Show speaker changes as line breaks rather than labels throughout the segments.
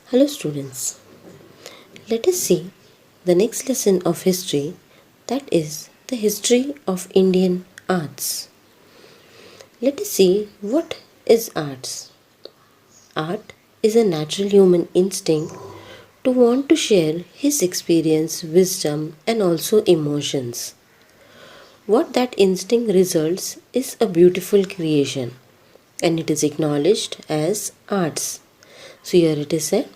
Hello students, let us see the next lesson of history, that is the history of Indian arts. Let us see what is arts. Art is a natural human instinct to want to share his experience, wisdom and also emotions. What that instinct results is a beautiful creation and it is acknowledged as arts. So here it is said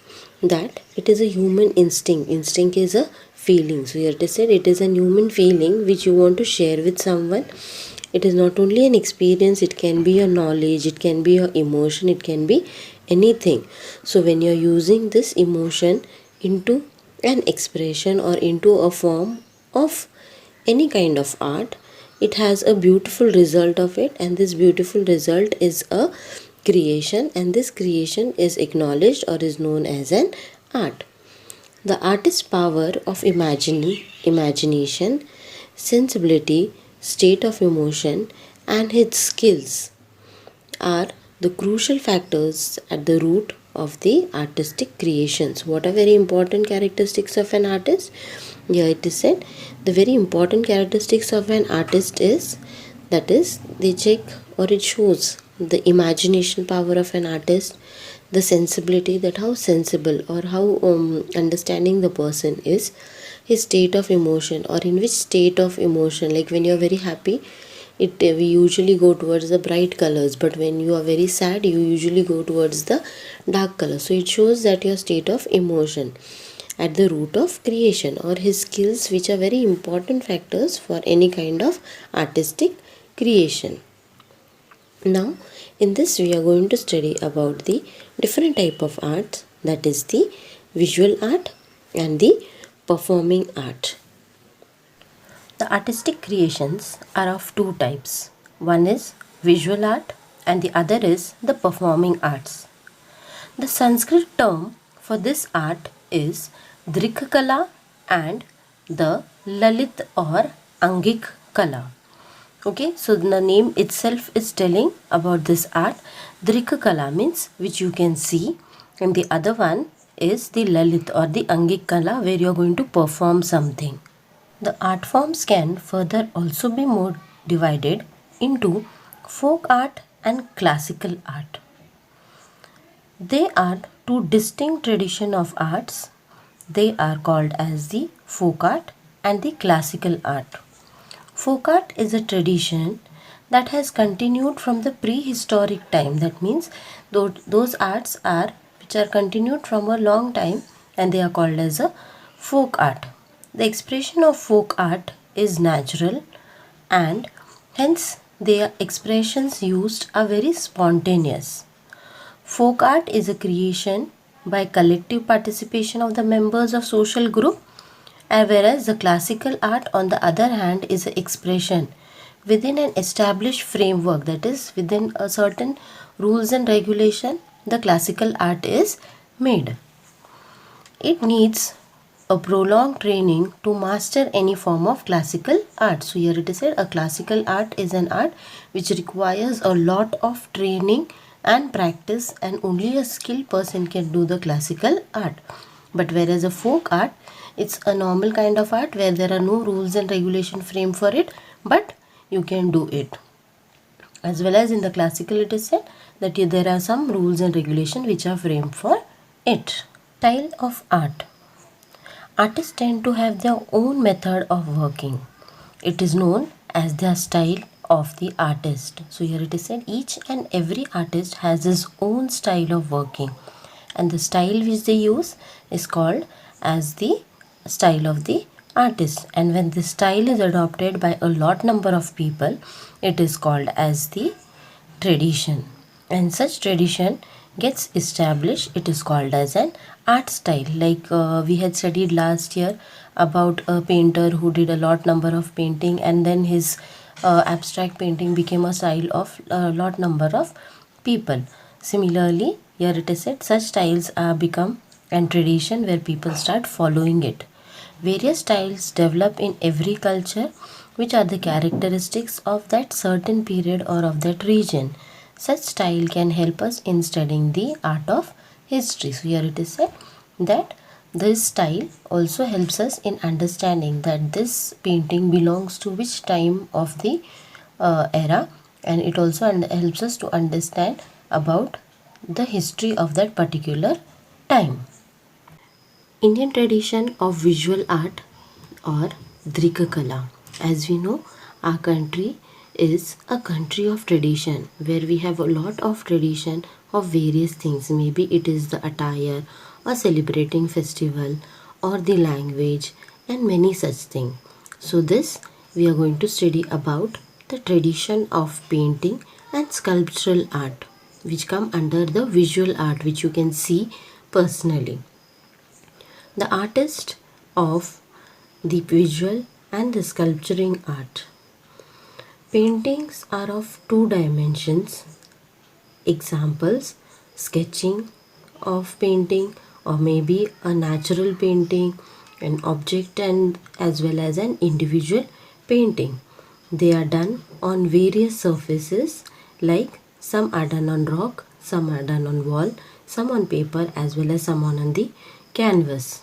that it is a human instinct. Instinct is a feeling. So here it is said it is a human feeling which you want to share with someone. It is not only an experience, it can be your knowledge, it can be your emotion, it can be anything. So when you are using this emotion into an expression or into a form of any kind of art, it has a beautiful result of it, and this beautiful result is a creation, and this creation is acknowledged or is known as an art. The artist's power of imagination, sensibility, state of emotion and his skills are the crucial factors at the root of the artistic creations. What are very important characteristics of an artist? Here it is said the very important characteristics of an artist is, that is, they check or it shows the imagination power of an artist, the sensibility, that how sensible or how understanding the person is, his state of emotion or in which state of emotion, like when you are very happy, we usually go towards the bright colors, but when you are very sad you usually go towards the dark color. So it shows that your state of emotion at the root of creation, or his skills, which are very important factors for any kind of artistic creation. Now in this we are going to study about the different type of arts, that is the visual art and the performing art. The artistic creations are of two types. One is visual art and the other is the performing arts. The Sanskrit term for this art is Drikakala and the Lalit or Angik Kala. Okay, so the name itself is telling about this art. Drikakala means which you can see, and the other one is the Lalit or the Angik Kala, where you are going to perform something. The art forms can further also be more divided into folk art and classical art. They are two distinct traditions of arts. They are called as the folk art and the classical art. Folk art is a tradition that has continued from the prehistoric time. That means those arts are which are continued from a long time, and they are called as a folk art. The expression of folk art is natural, and hence their expressions used are very spontaneous. Folk art is a creation by collective participation of the members of social group, whereas the classical art on the other hand is an expression within an established framework, that is within a certain rules and regulation the classical art is made. It needs a prolonged training to master any form of classical art. So here it is said a classical art is an art which requires a lot of training and practice, and only a skilled person can do the classical art. But whereas a folk art, it's a normal kind of art where there are no rules and regulation frame for it, but you can do it. As well as in the classical it is said that there are some rules and regulation which are framed for it. Style of art. Artists tend to have their own method of working. It is known as their style of the artist. So here it is said each and every artist has his own style of working, and the style which they use is called as the style of the artist. And when this style is adopted by a lot number of people, it is called as the tradition. And such tradition gets established, it is called as an art style. Like we had studied last year about a painter who did a lot number of painting, and then his abstract painting became a style of a lot number of people. Similarly, here it is said such styles become a tradition where people start following it. Various styles develop in every culture, which are the characteristics of that certain period or of that region. Such style can help us in studying the art of history. So here it is said that this style also helps us in understanding that this painting belongs to which time of the era, and it also helps us to understand about the history of that particular time. Indian tradition of visual art or Drikakala. As we know, our country is a country of tradition where we have a lot of tradition of various things. Maybe it is the attire or celebrating festival or the language and many such things. So this we are going to study about the tradition of painting and sculptural art, which come under the visual art, which you can see personally. The artist of the visual and the sculpturing art. Paintings are of two dimensions. Examples: sketching of painting, or maybe a natural painting, an object, and as well as an individual painting. They are done on various surfaces, like some are done on rock, some are done on wall, some on paper, as well as some on the canvas.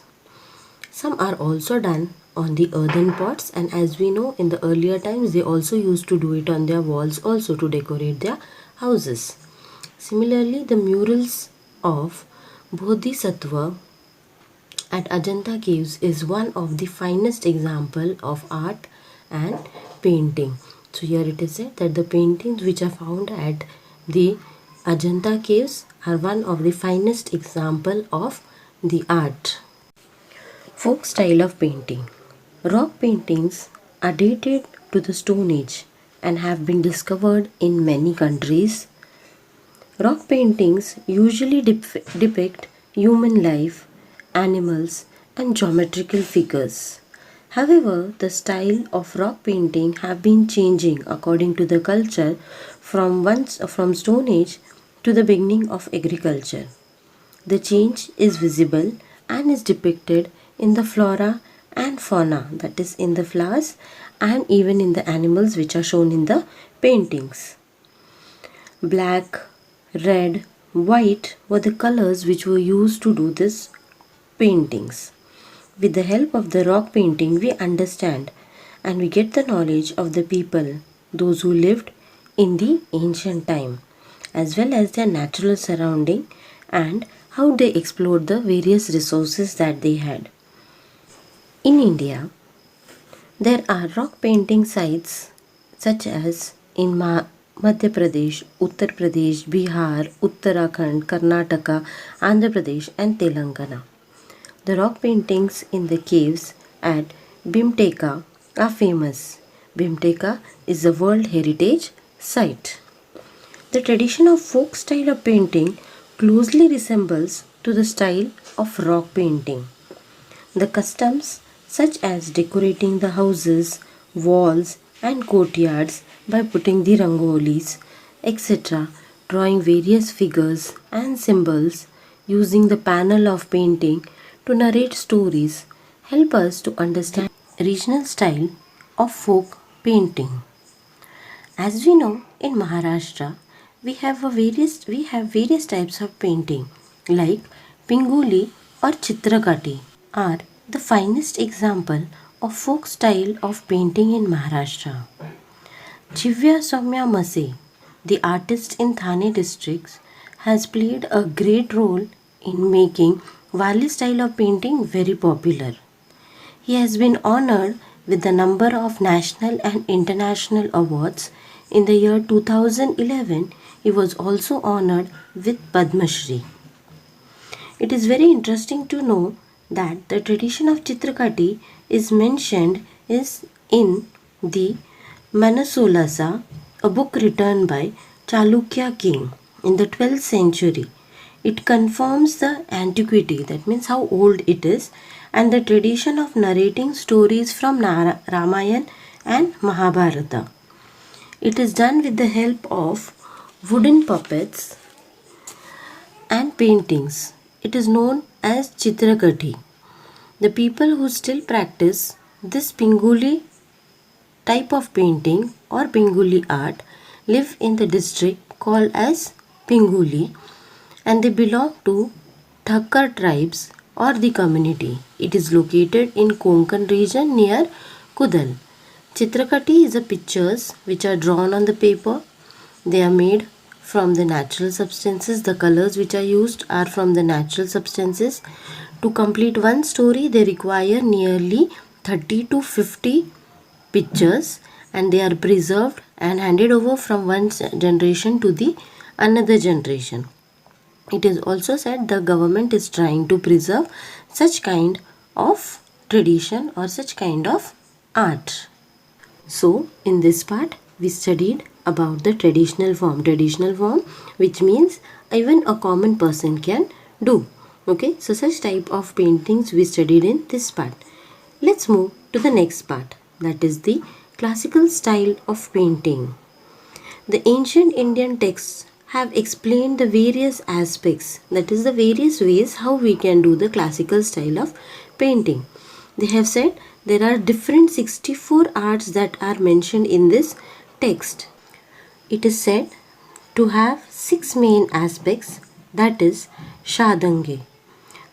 Some are also done on the earthen pots, and as we know, in the earlier times they also used to do it on their walls also to decorate their houses. Similarly, the murals of Bodhisattva at Ajanta caves is one of the finest example of art and painting. So here it is said that the paintings which are found at the Ajanta caves are one of the finest example of the art. Folk style of painting. Rock paintings are dated to the Stone Age and have been discovered in many countries. Rock paintings usually depict human life, animals, and geometrical figures. However, the style of rock painting have been changing according to the culture from Stone Age to the beginning of agriculture. The change is visible and is depicted in the flora and fauna, that is in the flowers and even in the animals which are shown in the paintings. Black, red, white were the colors which were used to do these paintings. With the help of the rock painting, we understand and we get the knowledge of the people, those who lived in the ancient time, as well as their natural surrounding and how they explored the various resources that they had. In India, there are rock painting sites such as in Madhya Pradesh, Uttar Pradesh, Bihar, Uttarakhand, Karnataka, Andhra Pradesh, and Telangana. The rock paintings in the caves at Bhimteka are famous. Bhimteka is a World Heritage Site. The tradition of folk style of painting closely resembles to the style of rock painting. The customs such as decorating the houses, walls and courtyards by putting the rangolis, etc., drawing various figures and symbols using the panel of painting to narrate stories help us to understand regional style of folk painting. As we know, in Maharashtra, we have various types of painting like Pinguli or Chitrakati are the finest example of folk style of painting in Maharashtra. Chivya Soumya Mase, the artist in Thane districts, has played a great role in making Wali style of painting very popular. He has been honored with a number of national and international awards. In the year 2011, he was also honored with Padma Shri. It is very interesting to know that the tradition of Chitrakati is mentioned is in the Manasolasa, a book written by Chalukya king in the 12th century. It confirms the antiquity, that means how old it is, and the tradition of narrating stories from Ramayana and Mahabharata. It is done with the help of wooden puppets and paintings. It is known as Chitrakati. The people who still practice this Pinguli type of painting or Pinguli art live in the district called as Pinguli, and they belong to Thakkar tribes or the community. It is located in Konkan region near Kudal. Chitrakati is the pictures which are drawn on the paper. They are made from the natural substances. The colors which are used are from the natural substances. To complete one story, they require nearly 30 to 50 pictures, and they are preserved and handed over from one generation to the another generation. It is also said the government is trying to preserve such kind of tradition or such kind of art. So in this part we studied about the traditional form which means even a common person can do. Okay, so such type of paintings we studied in this part. Let's move to the next part, that is the classical style of painting. The ancient Indian texts have explained the various aspects, that is the various ways how we can do the classical style of painting. They have said there are different 64 arts that are mentioned in this text. It is said to have 6 main aspects, that is Shadange.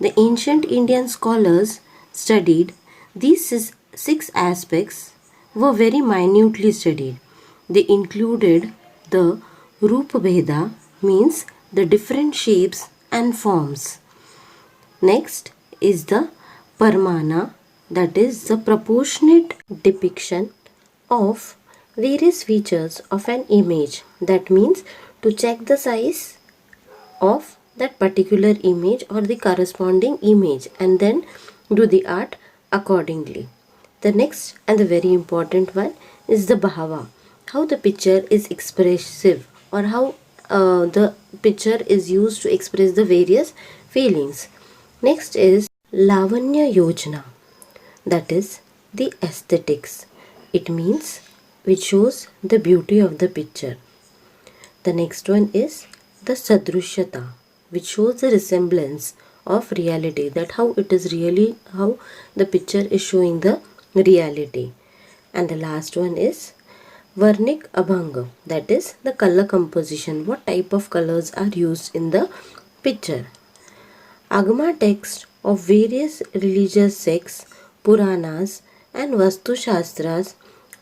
The ancient Indian scholars studied these 6 aspects were very minutely studied. They included the Rupa Bheda, means the different shapes and forms. Next is the Parmana, that is the proportionate depiction of various features of an image. That means to check the size of that particular image or the corresponding image and then do the art accordingly. The next and the very important one is the Bhava, how the picture is expressive or how the picture is used to express the various feelings. Next is Lavanya Yojana, that is the aesthetics. It means which shows the beauty of the picture. The next one is the Sadrushyata, which shows the resemblance of reality, that how it is really, how the picture is showing the reality. And the last one is Varnik Abhanga, that is the color composition, what type of colors are used in the picture. Agama texts of various religious sects, Puranas and Vastu Shastras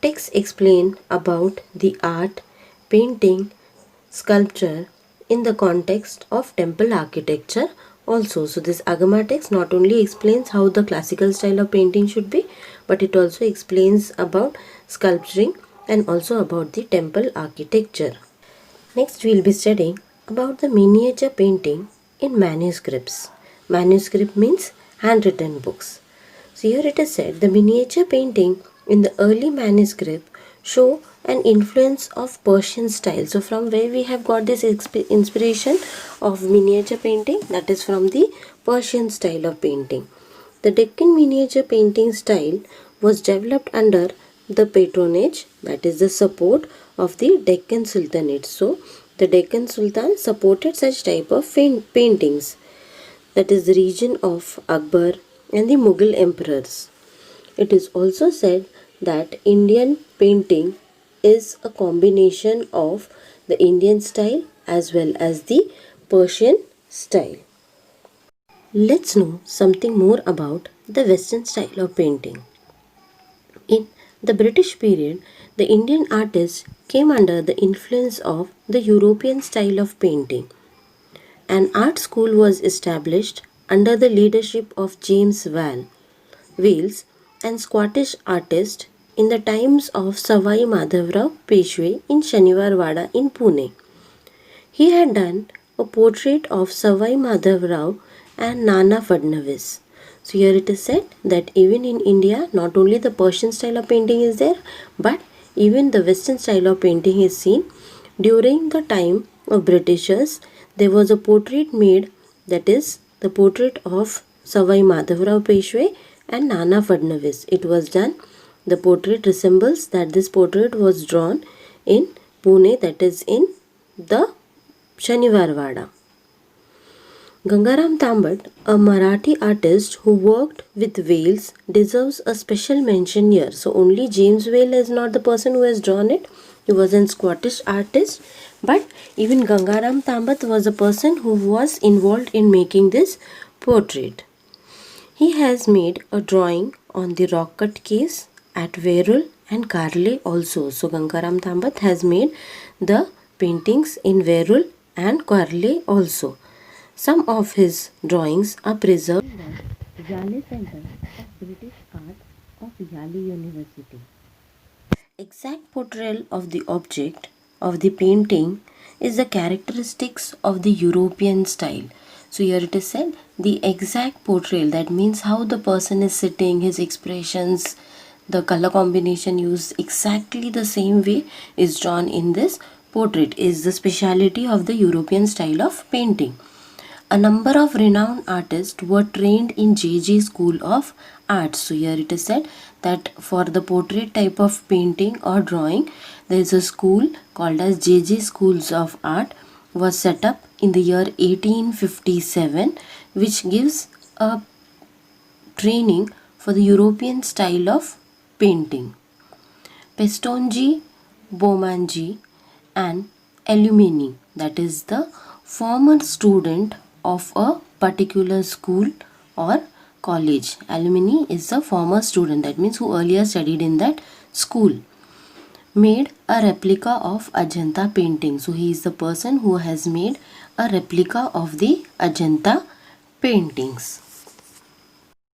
texts explain about the art, painting, sculpture in the context of temple architecture also. So this Agama text not only explains how the classical style of painting should be, but it also explains about sculpturing and also about the temple architecture. Next we will be studying about the miniature painting in manuscripts. Manuscript means handwritten books. So here it is said the miniature painting in the early manuscript show an influence of Persian style. So from where we have got this inspiration of miniature painting, that is from the Persian style of painting. The Deccan miniature painting style was developed under the patronage, that is the support of the Deccan Sultanate. So the Deccan Sultan supported such type of paintings, that is the region of Akbar and the Mughal emperors. It is also said that Indian painting is a combination of the Indian style as well as the Persian style. Let's know something more about the Western style of painting. In the British period, the Indian artists came under the influence of the European style of painting. An art school was established under the leadership of James Wales and Scottish artist in the times of Savai Madhavrao Peshwe in Shaniwarwada in Pune. He had done a portrait of Savai Madhavrao and Nana Fadnavis. So here it is said that even in India, not only the Persian style of painting is there, but even the Western style of painting is seen. During the time of Britishers, there was a portrait made, that is the portrait of Savai Madhavrao Peshwe and Nana Fadnavis. It was done. The portrait resembles that this portrait was drawn in Pune, that is in the Shaniwarwada. Gangaram Tambat, a Marathi artist who worked with Wales, deserves a special mention here. So only James Whale is not the person who has drawn it. He was a Scottish artist, but even Gangaram Tambat was a person who was involved in making this portrait. He has made a drawing on the rock cut case at Verul and Karle also. So Gangaram Tambat has made the paintings in Verul and Karle also. Some of his drawings are preserved at Yale Center of British Art of Yale University. Exact portrayal of the object of the painting is the characteristics of the European style. So here it is said the exact portrayal, that means how the person is sitting, his expressions, the color combination used exactly the same way is drawn in this portrait is the speciality of the European style of painting. A number of renowned artists were trained in JJ School of Art. So here it is said that for the portrait type of painting or drawing, there is a school called as JJ Schools of Art was set up in the year 1857, which gives a training for the European style of painting. Pestonji, Bomanji and Alumini, that is the former student of a particular school or college. Alumni is the former student, that means who earlier studied in that school, made a replica of Ajanta painting. So he is the person who has made a replica of the Ajanta paintings.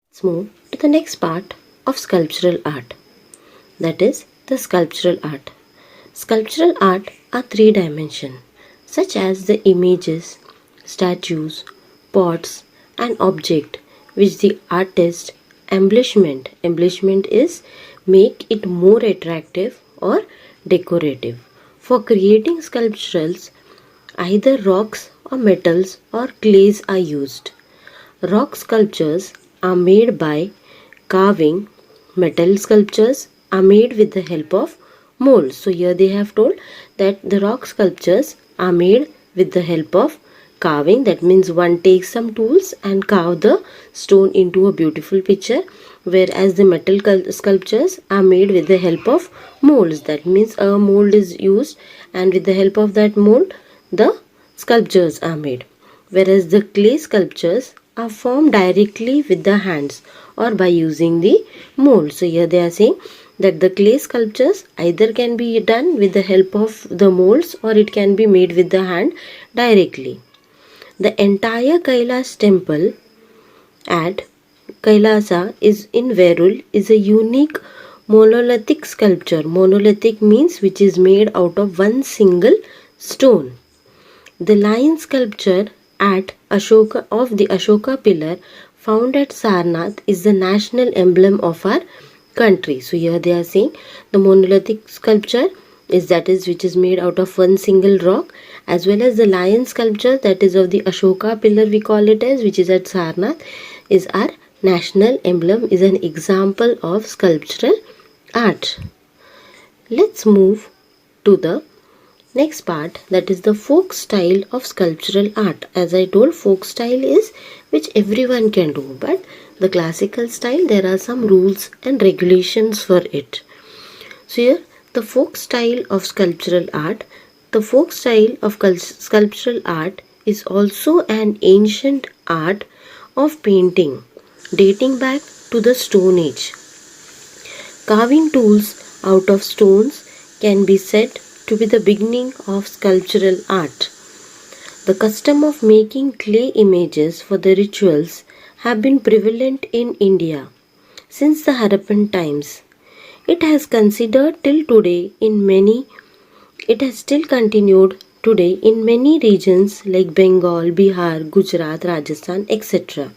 Let's move to the next part of sculptural art, that is the sculptural art. Sculptural art are three-dimensional, such as the images, statues, pots and object which the artist embellishment is make it more attractive or decorative. For creating sculptures, either rocks or metals or clays are used. Rock sculptures are made by carving. Metal sculptures are made with the help of molds. So here they have told that the rock sculptures are made with the help of carving. That means one takes some tools and carve the stone into a beautiful picture, whereas the metal sculptures are made with the help of molds. That means a mold is used and with the help of that mold the sculptures are made, whereas the clay sculptures are formed directly with the hands or by using the mold. So here they are saying that the clay sculptures either can be done with the help of the molds or it can be made with the hand directly. The entire Kailas temple at Kailasa is in Verul is a unique monolithic sculpture. Monolithic means which is made out of one single stone. The lion sculpture at Ashoka of the Ashoka pillar found at Sarnath is the national emblem of our country. So here they are saying the monolithic sculpture is which is made out of one single rock, as well as the lion sculpture that is of the Ashoka pillar we call it as, which is at Sarnath, is our national emblem, is an example of sculptural art. Let's move to the next part, that is the folk style of sculptural art. As I told, folk style is which everyone can do, but the classical style, there are some rules and regulations for it. So here the folk style of sculptural art. The folk style of sculptural art is also an ancient art of painting dating back to the Stone Age. Carving tools out of stones can be said to be the beginning of sculptural art. The custom of making clay images for the rituals have been prevalent in India since the Harappan times. It has considered till today in many It has still continued today in many regions like Bengal, Bihar, Gujarat, Rajasthan, etc.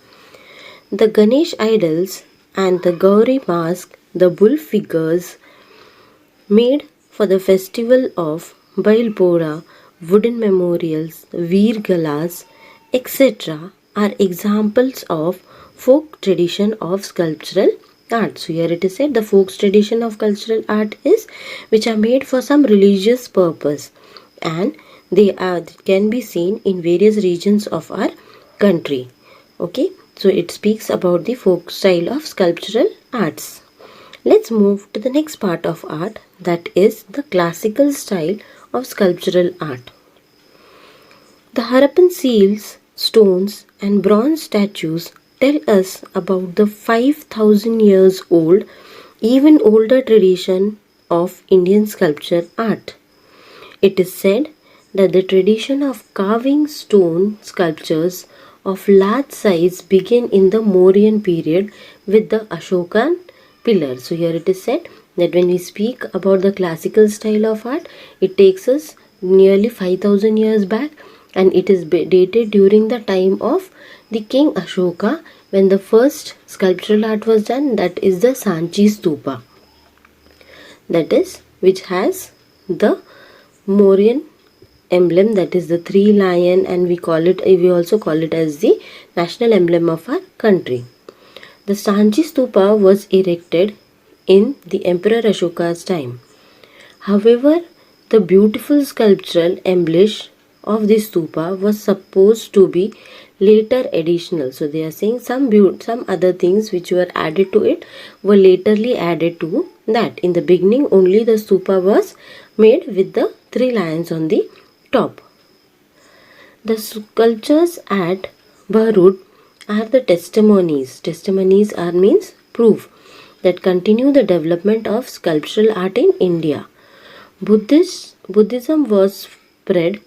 The Ganesh idols and the Gauri mask, the bull figures made for the festival of Bailpora, wooden memorials, Veer Galas, etc. are examples of folk tradition of sculptural art. So here it is said the folk tradition of cultural art is which are made for some religious purpose, and they can be seen in various regions of our country. Okay, so it speaks about the folk style of sculptural arts. Let's move to the next part of art, that is the classical style of sculptural art. The Harappan seals stones and bronze statues tell us about the 5,000 years old, even older tradition of Indian sculpture art. It is said that the tradition of carving stone sculptures of large size began in the Mauryan period with the Ashokan pillar. So here it is said that when we speak about the classical style of art, it takes us nearly 5,000 years back, and it is dated during the time of the king Ashoka, when the first sculptural art was done, that is the Sanchi stupa, that is which has the Mauryan emblem, that is the three lion, and we also call it as the national emblem of our country. The Sanchi stupa was erected in the Emperor Asoka's time. However, the beautiful sculptural embellish of this stupa was supposed to be later additional. So they are saying some other things which were added to it were laterly added to that. In the beginning, only the stupa was made with the three lions on the top. The sculptures at Barhut are the testimonies. Testimonies are means proof that continue the development of sculptural art in India. Buddhism was spread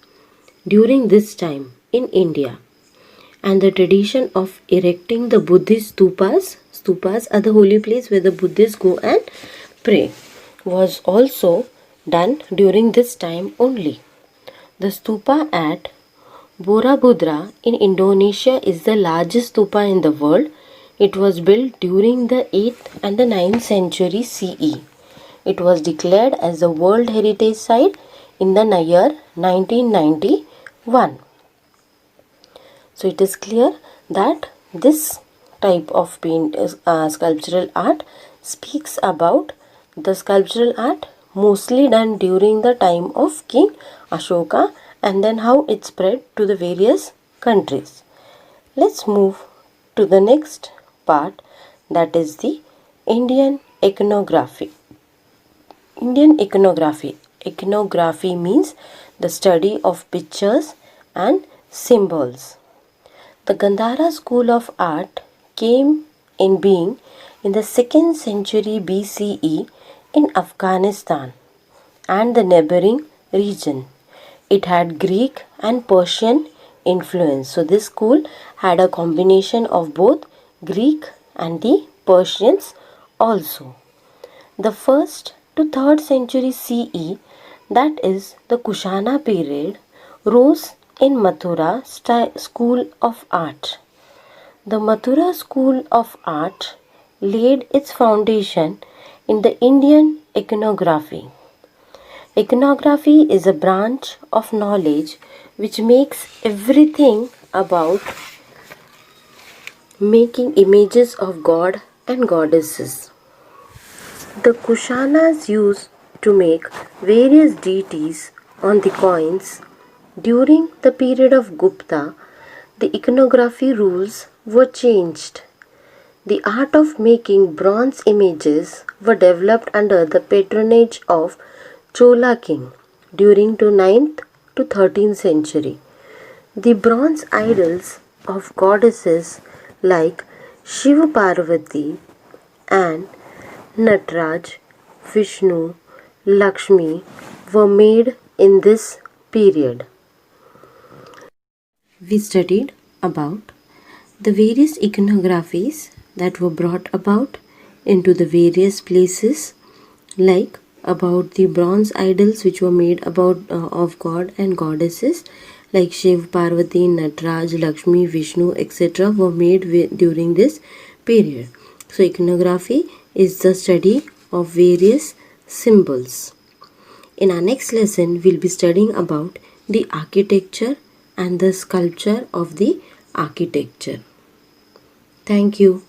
during this time in India, and the tradition of erecting the Buddhist stupas are the holy place where the Buddhists go and pray, was also done during this time only. The stupa at Borobudur in Indonesia is the largest stupa in the world. It was built during the 8th and the 9th century CE. It was declared as a World Heritage Site in the year 1991. So it is clear that this type of sculptural art speaks about the sculptural art mostly done during the time of King Ashoka, and then how it spread to the various countries. Let's move to the next part, that is the Indian iconography. Indian iconography. Iconography means the study of pictures and symbols. The Gandhara school of art came in being in the 2nd century BCE in Afghanistan and the neighboring region. It had Greek and Persian influence. So this school had a combination of both Greek and the Persians also. The 1st to 3rd century CE, that is the Kushana period, rose in Mathura school of art. The Mathura school of art laid its foundation in the Indian iconography. Iconography is a branch of knowledge which makes everything about making images of God and goddesses. The Kushanas used to make various deities on the coins. During the period of Gupta, the iconography rules were changed. The art of making bronze images were developed under the patronage of Chola king during to 9th to 13th century. The bronze idols of goddesses like Shiva Parvati and Nataraj, Vishnu, Lakshmi were made in this period. We studied about the various iconographies that were brought about into the various places, like about the bronze idols which were made about of God and goddesses like Shiv, Parvati, Nataraj, Lakshmi, Vishnu, etc. were made during this period. So iconography is the study of various symbols. In our next lesson, we'll be studying about the architecture and the sculpture of the architecture. Thank you.